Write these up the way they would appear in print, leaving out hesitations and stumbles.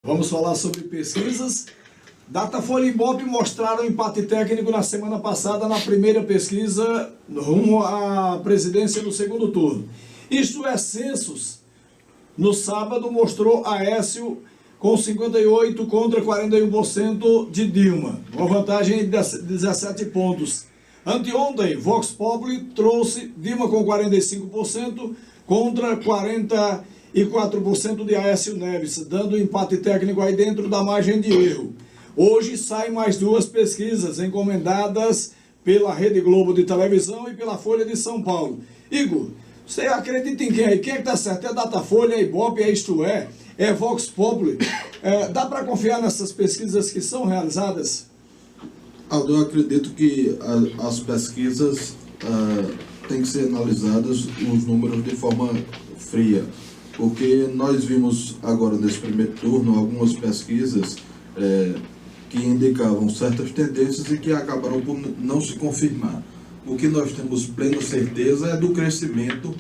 Vamos falar sobre pesquisas. Datafolha e Ibope mostraram empate técnico na semana passada na primeira pesquisa rumo à presidência no segundo turno. Isto é, Census, no sábado, mostrou Aécio com 58% contra 41% de Dilma, uma vantagem de 17 pontos. Anteontem, Vox Populi trouxe Dilma com 45% contra 44% de Aécio Neves, dando empate técnico aí dentro da margem de erro. Hoje saem mais duas pesquisas encomendadas pela Rede Globo de televisão e pela Folha de São Paulo. Igor, você acredita em quem aí? Quem é que está certo? É Datafolha, é Ibope, é Isto é Vox Populi? Dá para confiar nessas pesquisas que são realizadas? Aldo, eu acredito que as pesquisas têm que ser analisadas os números de forma fria, porque nós vimos agora nesse primeiro turno algumas pesquisas que indicavam certas tendências e que acabaram por não se confirmar. O que nós temos plena certeza é do crescimento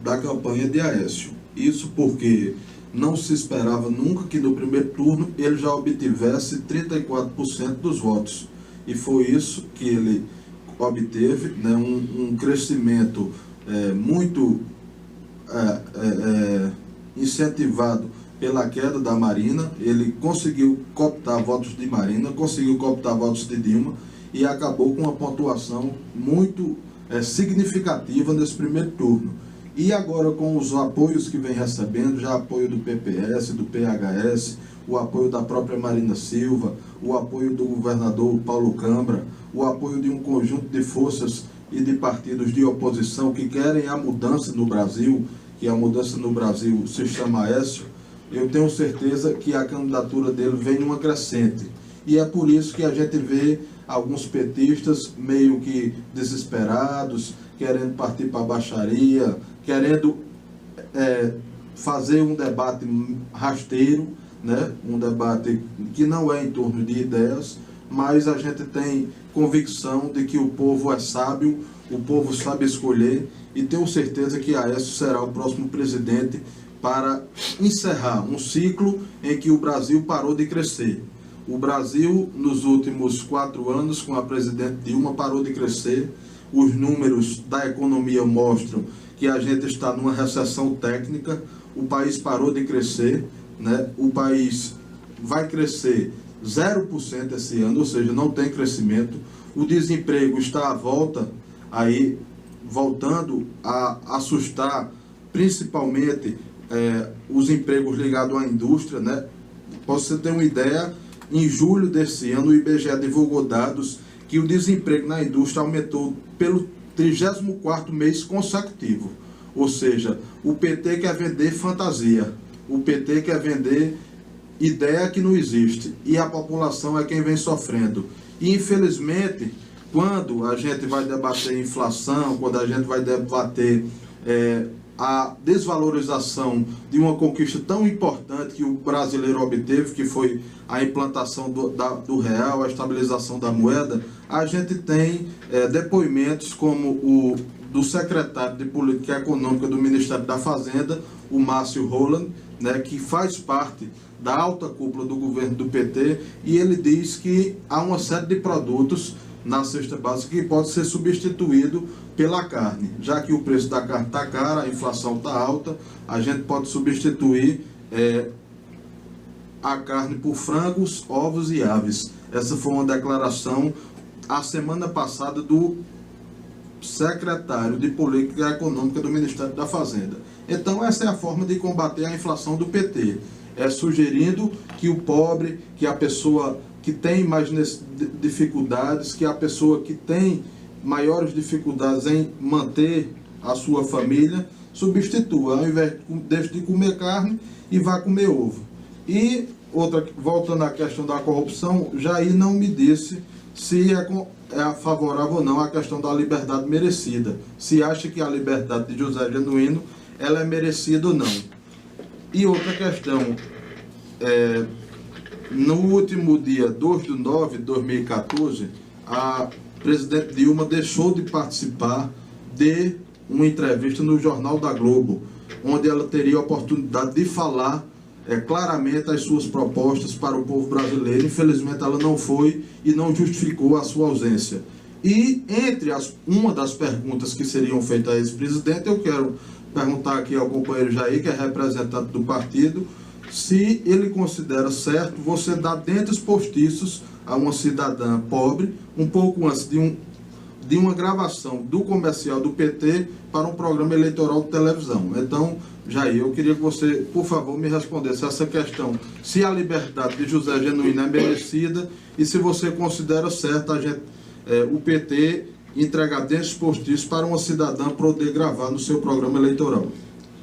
da campanha de Aécio. Isso porque não se esperava nunca que no primeiro turno ele já obtivesse 34% dos votos. E foi isso que ele obteve, né, um crescimento muito incentivado pela queda da Marina. Ele conseguiu cooptar votos de Marina, conseguiu cooptar votos de Dilma e acabou com uma pontuação muito significativa nesse primeiro turno. E agora, com os apoios que vem recebendo, já apoio do PPS, do PHS, o apoio da própria Marina Silva, o apoio do governador Paulo Câmara, o apoio de um conjunto de forças e de partidos de oposição que querem a mudança no Brasil, que a mudança no Brasil se chama Aécio, eu tenho certeza que a candidatura dele vem numa crescente. E é por isso que a gente vê alguns petistas meio que desesperados, querendo partir para a baixaria, querendo fazer um debate rasteiro, né? Um debate que não é em torno de ideias, mas a gente tem convicção de que o povo é sábio, o povo sabe escolher, e tenho certeza que Aécio será o próximo presidente para encerrar um ciclo em que o Brasil parou de crescer. O Brasil, nos últimos 4 anos, com a presidente Dilma, parou de crescer. Os números da economia mostram que a gente está numa recessão técnica, o país parou de crescer, né? O país vai crescer 0% esse ano, ou seja, não tem crescimento. O desemprego está à volta, aí voltando a assustar principalmente os empregos ligados à indústria, né? Para você ter uma ideia, em julho desse ano o IBGE divulgou dados que o desemprego na indústria aumentou pelo 34º mês consecutivo. Ou seja, o PT quer vender fantasia, o PT quer vender ideia que não existe, e a população é quem vem sofrendo. E infelizmente, quando a gente vai debater inflação, quando a gente vai debater a desvalorização de uma conquista tão importante que o brasileiro obteve, que foi a implantação do real, a estabilização da moeda, a gente tem depoimentos como o do secretário de Política Econômica do Ministério da Fazenda, o Márcio Roland, né, que faz parte da alta cúpula do governo do PT, e ele diz que há uma série de produtos na cesta básica que pode ser substituído pela carne. Já que o preço da carne está caro, a inflação está alta, a gente pode substituir a carne por frangos, ovos e aves. Essa foi uma declaração a semana passada do secretário de Política Econômica do Ministério da Fazenda. Então essa é a forma de combater a inflação do PT, sugerindo que o pobre, que a pessoa que tem mais dificuldades, que a pessoa que tem maiores dificuldades em manter a sua família, substitua, ao invés de comer carne, e vá comer ovo. E outra, voltando à questão da corrupção, Jair não me disse se é favorável ou não à questão da liberdade merecida, se acha que a liberdade de José Genuíno ela é merecida ou não. E outra questão, no último dia 2/9/2014, a presidente Dilma deixou de participar de uma entrevista no Jornal da Globo, onde ela teria a oportunidade de falar claramente as suas propostas para o povo brasileiro. Infelizmente ela não foi e não justificou a sua ausência. E entre uma das perguntas que seriam feitas a esse presidente, eu quero perguntar aqui ao companheiro Jair, que é representante do partido, se ele considera certo você dar dentes postiços a uma cidadã pobre, um pouco antes de uma gravação do comercial do PT para um programa eleitoral de televisão. Então, Jair, eu queria que você, por favor, me respondesse essa questão, se a liberdade de José Genuíno é merecida e se você considera certo o PT entregar dentes postiços para uma cidadã poder gravar no seu programa eleitoral.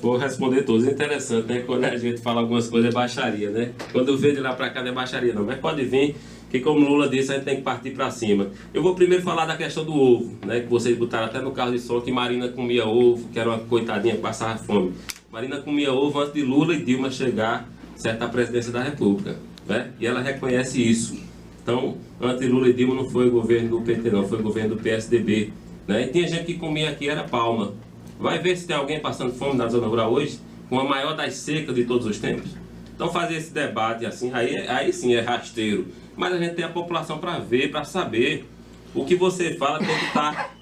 Vou responder todos. É interessante, né? Quando a gente fala algumas coisas é baixaria, né? Quando eu venho de lá para cá não é baixaria não, mas pode vir que, como Lula disse, a gente tem que partir para cima. Eu vou primeiro falar da questão do ovo, né? Que vocês botaram até no carro de som que Marina comia ovo, que era uma coitadinha que passava fome. Marina comia ovo antes de Lula e Dilma chegar, certo, à presidência da República, né? E ela reconhece isso. Então, antes de Lula e Dilma não foi o governo do PT não, foi o governo do PSDB, né? E tinha gente que comia aqui, era palma. Vai ver se tem alguém passando fome na zona rural hoje, com a maior das secas de todos os tempos. Então fazer esse debate assim, aí sim é rasteiro. Mas a gente tem a população para ver, para saber. O que você fala tem que estar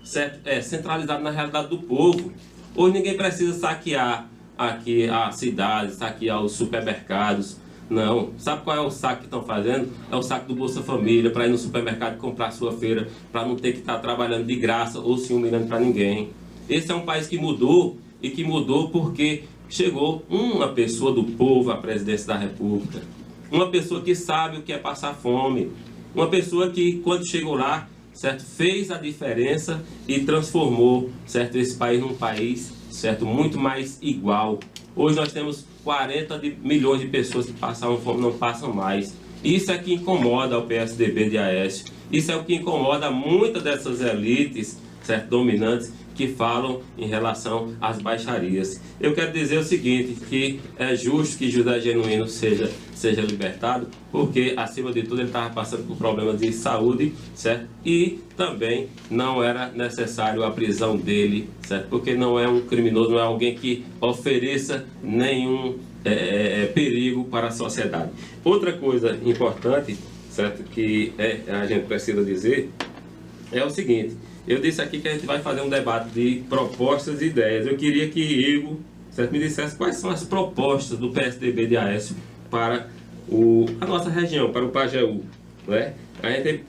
centralizado na realidade do povo. Hoje ninguém precisa saquear aqui a cidade, saquear os supermercados. Não. Sabe qual é o saque que estão fazendo? É o saque do Bolsa Família, para ir no supermercado comprar sua feira, para não ter que estar trabalhando de graça ou se humilhando para ninguém. Esse é um país que mudou, e que mudou porque chegou uma pessoa do povo à presidência da República. Uma pessoa que sabe o que é passar fome. Uma pessoa que, quando chegou lá, certo, fez a diferença e transformou, certo, esse país num país, certo, muito mais igual. Hoje nós temos 40 milhões de pessoas que passavam fome, não passam mais. Isso é que incomoda o PSDB de Aécio. Isso é o que incomoda muitas dessas elites, certo, dominantes, que falam em relação às baixarias. Eu quero dizer o seguinte, que é justo que José Genuíno seja libertado, porque, acima de tudo, ele estava passando por problemas de saúde, certo? E também não era necessário a prisão dele, certo? Porque não é um criminoso, não é alguém que ofereça nenhum perigo para a sociedade. Outra coisa importante, certo, que a gente precisa dizer, é o seguinte. Eu disse aqui que a gente vai fazer um debate de propostas e ideias. Eu queria que Igor, certo, me dissesse quais são as propostas do PSDB de Aécio para a nossa região, para o Pajeú, né?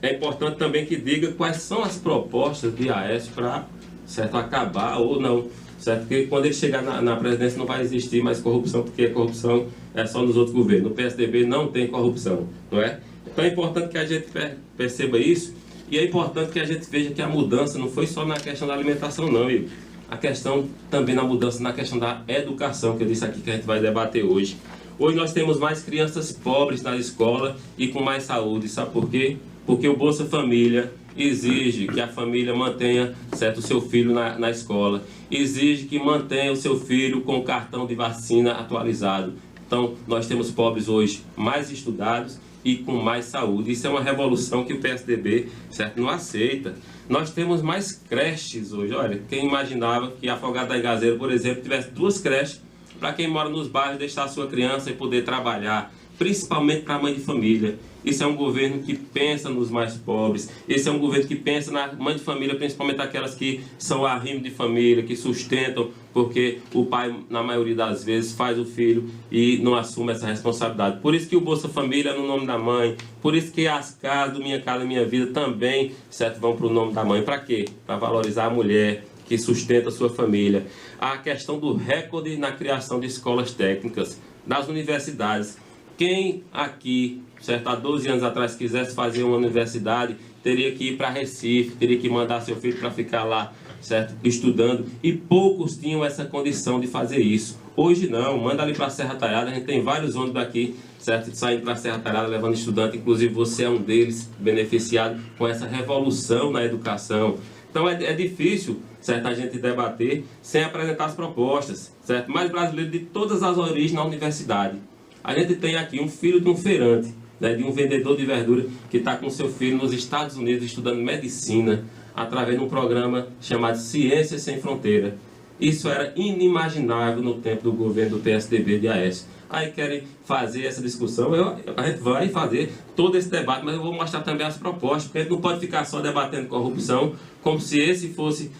É importante também que diga quais são as propostas de Aécio para, certo, acabar ou não, certo? Porque quando ele chegar na presidência não vai existir mais corrupção, porque a corrupção é só nos outros governos. No PSDB não tem corrupção, não é? Então é importante que a gente perceba isso. E é importante que a gente veja que a mudança não foi só na questão da alimentação não, Igor. A questão também na mudança na questão da educação, que eu disse aqui que a gente vai debater hoje. Hoje nós temos mais crianças pobres na escola e com mais saúde, sabe por quê? Porque o Bolsa Família exige que a família mantenha, certo, o seu filho na escola, exige que mantenha o seu filho com o cartão de vacina atualizado. Então nós temos pobres hoje mais estudados e com mais saúde. Isso é uma revolução que o PSDB, certo, não aceita. Nós temos mais creches hoje. Olha, quem imaginava que Afogado da Engazeira, por exemplo, tivesse 2 creches para quem mora nos bairros deixar a sua criança e poder trabalhar, principalmente para a mãe de família. Isso é um governo que pensa nos mais pobres. Esse é um governo que pensa na mãe de família, principalmente aquelas que são arrimo de família, que sustentam, porque o pai, na maioria das vezes, faz o filho e não assume essa responsabilidade. Por isso que o Bolsa Família é no nome da mãe, por isso que as casas do Minha Casa Minha Vida também, certo, vão para o nome da mãe. Para quê? Para valorizar a mulher que sustenta a sua família. A questão do recorde na criação de escolas técnicas, das universidades. Quem aqui, certo, há 12 anos atrás quisesse fazer uma universidade, teria que ir para Recife, teria que mandar seu filho para ficar lá, certo, estudando, e poucos tinham essa condição de fazer isso. Hoje não, manda ali para a Serra Talhada, a gente tem vários ônibus daqui, certo, saindo para a Serra Talhada, levando estudante, inclusive você é um deles, beneficiado com essa revolução na educação. Então é difícil, certo, a gente debater sem apresentar as propostas, certo, mais brasileiro de todas as origens na universidade. A gente tem aqui um filho de um feirante, né, de um vendedor de verdura que está com seu filho nos Estados Unidos estudando medicina através de um programa chamado Ciências Sem Fronteira. Isso era inimaginável no tempo do governo do PSDB de Aécio. Aí querem fazer essa discussão, a gente vai fazer todo esse debate, mas eu vou mostrar também as propostas, porque a gente não pode ficar só debatendo corrupção, como se esse fosse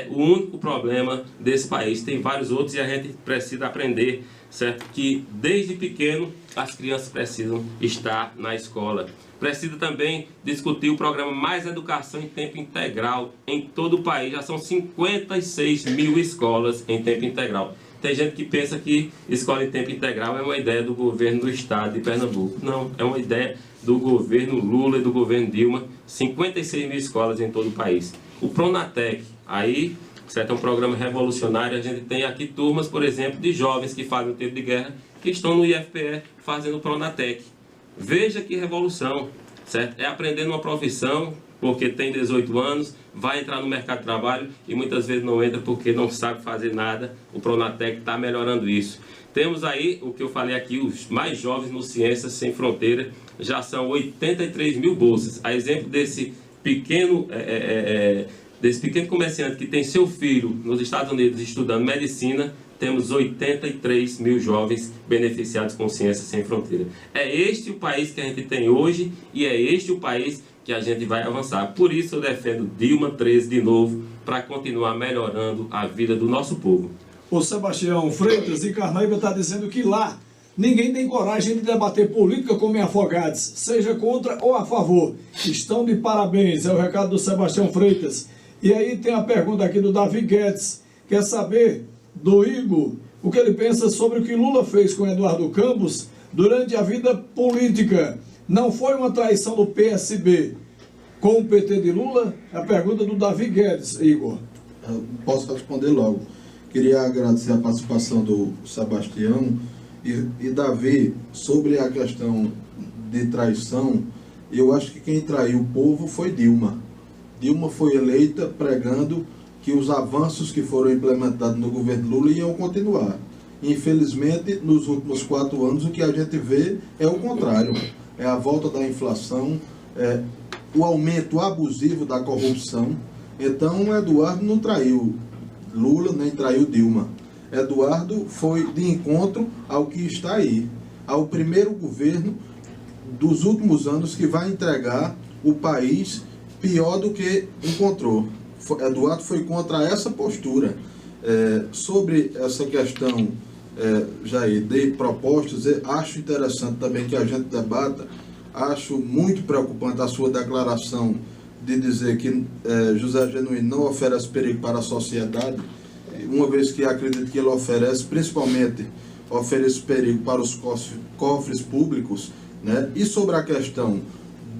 o único problema desse país. Tem vários outros e a gente precisa aprender, certo? Que desde pequeno as crianças precisam estar na escola. Precisa também discutir o programa Mais Educação em Tempo Integral em todo o país. Já são 56 mil escolas em tempo integral. Tem gente que pensa que escola em tempo integral é uma ideia do governo do estado de Pernambuco. Não, é uma ideia do governo Lula e do governo Dilma. 56 mil escolas em todo o país. O Pronatec, aí, certo, é um programa revolucionário. A gente tem aqui turmas, por exemplo, de jovens que fazem o tempo de guerra, que estão no IFPE fazendo o Pronatec. Veja que revolução, certo? É aprendendo uma profissão, porque tem 18 anos, vai entrar no mercado de trabalho e muitas vezes não entra porque não sabe fazer nada. O Pronatec está melhorando isso. Temos aí, o que eu falei aqui, os mais jovens no Ciências Sem Fronteira, já são 83 mil bolsas. A exemplo desse pequeno comerciante que tem seu filho nos Estados Unidos estudando medicina, temos 83 mil jovens beneficiados com Ciências Sem Fronteira. É este o país que a gente tem hoje e é este o país que a gente vai avançar. Por isso eu defendo Dilma 13 de novo, para continuar melhorando a vida do nosso povo. O Sebastião Freitas de Carnaíba está dizendo que lá ninguém tem coragem de debater política como em Afogados, seja contra ou a favor. Estão de parabéns, é o recado do Sebastião Freitas. E aí tem a pergunta aqui do Davi Guedes, quer saber do Igor o que ele pensa sobre o que Lula fez com Eduardo Campos durante a vida política. Não foi uma traição do PSB com o PT de Lula? É a pergunta do Davi Guedes, Igor. Eu posso responder logo. Queria agradecer a participação do Sebastião e Davi, sobre a questão de traição. Eu acho que quem traiu o povo foi Dilma. Dilma foi eleita pregando que os avanços que foram implementados no governo Lula iam continuar. Infelizmente, nos últimos 4 anos, o que a gente vê é o contrário. É a volta da inflação, o aumento abusivo da corrupção. Então, Eduardo não traiu Lula, nem traiu Dilma. Eduardo foi de encontro ao que está aí, ao primeiro governo dos últimos anos que vai entregar o país pior do que encontrou. Eduardo foi contra essa postura. Sobre essa questão, Jair, de propostas, acho interessante também que a gente debata. Acho muito preocupante a sua declaração de dizer que José Genuíno não oferece perigo para a sociedade, uma vez que acredito que ele oferece, principalmente, oferece perigo para os cofres públicos, né? E sobre a questão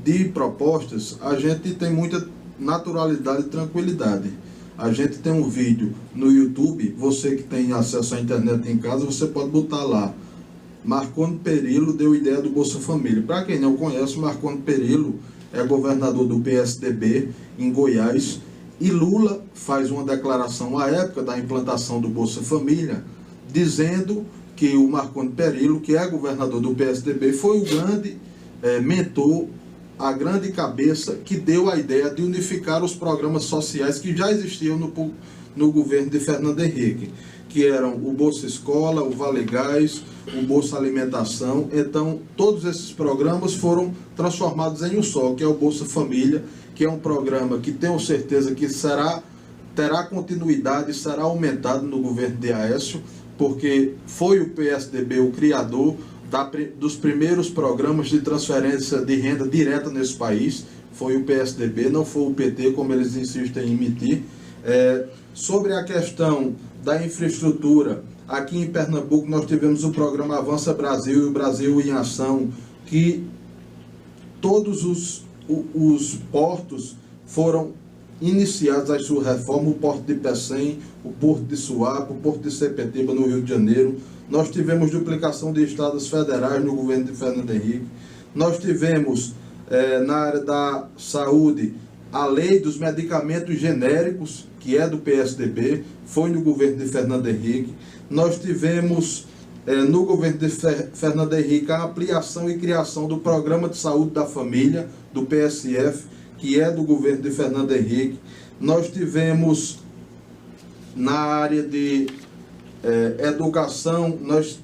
de propostas, a gente tem muita naturalidade e tranquilidade. A gente tem um vídeo no YouTube, você que tem acesso à internet em casa, você pode botar lá. Marconi Perillo deu ideia do Bolsa Família. Para quem não conhece, Marconi Perillo é governador do PSDB em Goiás, e Lula faz uma declaração à época da implantação do Bolsa Família, dizendo que o Marconi Perillo, que é governador do PSDB, foi o grande mentor, a grande cabeça que deu a ideia de unificar os programas sociais que já existiam no governo de Fernando Henrique, que eram o Bolsa Escola, o Vale Gás, o Bolsa Alimentação. Então, todos esses programas foram transformados em um só, que é o Bolsa Família, que é um programa que tenho certeza que terá continuidade e será aumentado no governo de Aécio, porque foi o PSDB o criador dos primeiros programas de transferência de renda direta nesse país. Foi o PSDB, não foi o PT, como eles insistem em emitir. Sobre a questão da infraestrutura, aqui em Pernambuco nós tivemos o programa Avança Brasil e o Brasil em Ação, que todos os portos foram iniciados a sua reforma, o Porto de Pecém, o Porto de Suape, o Porto de Sepetiba, no Rio de Janeiro. Nós tivemos duplicação de estados federais no governo de Fernando Henrique. Nós tivemos, na área da saúde, a lei dos medicamentos genéricos, que é do PSDB, foi no governo de Fernando Henrique. Nós tivemos, no governo de Fernando Henrique, a ampliação e criação do Programa de Saúde da Família, do PSF, que é do governo de Fernando Henrique. Nós tivemos, na área de educação, nós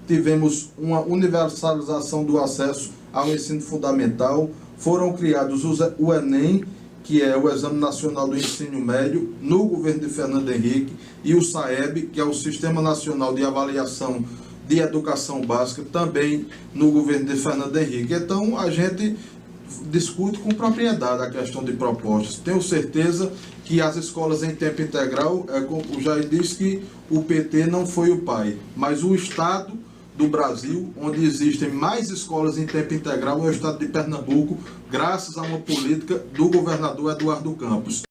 tivemos uma universalização do acesso ao ensino fundamental, foram criados o Enem, que é o Exame Nacional do Ensino Médio, no governo de Fernando Henrique, e o SAEB, que é o Sistema Nacional de Avaliação de Educação Básica, também no governo de Fernando Henrique. Então, a gente discute com propriedade a questão de propostas. Tenho certeza que as escolas em tempo integral, como o Jair disse, que o PT não foi o pai, mas o Estado do Brasil, onde existem mais escolas em tempo integral, é o Estado de Pernambuco, graças a uma política do governador Eduardo Campos.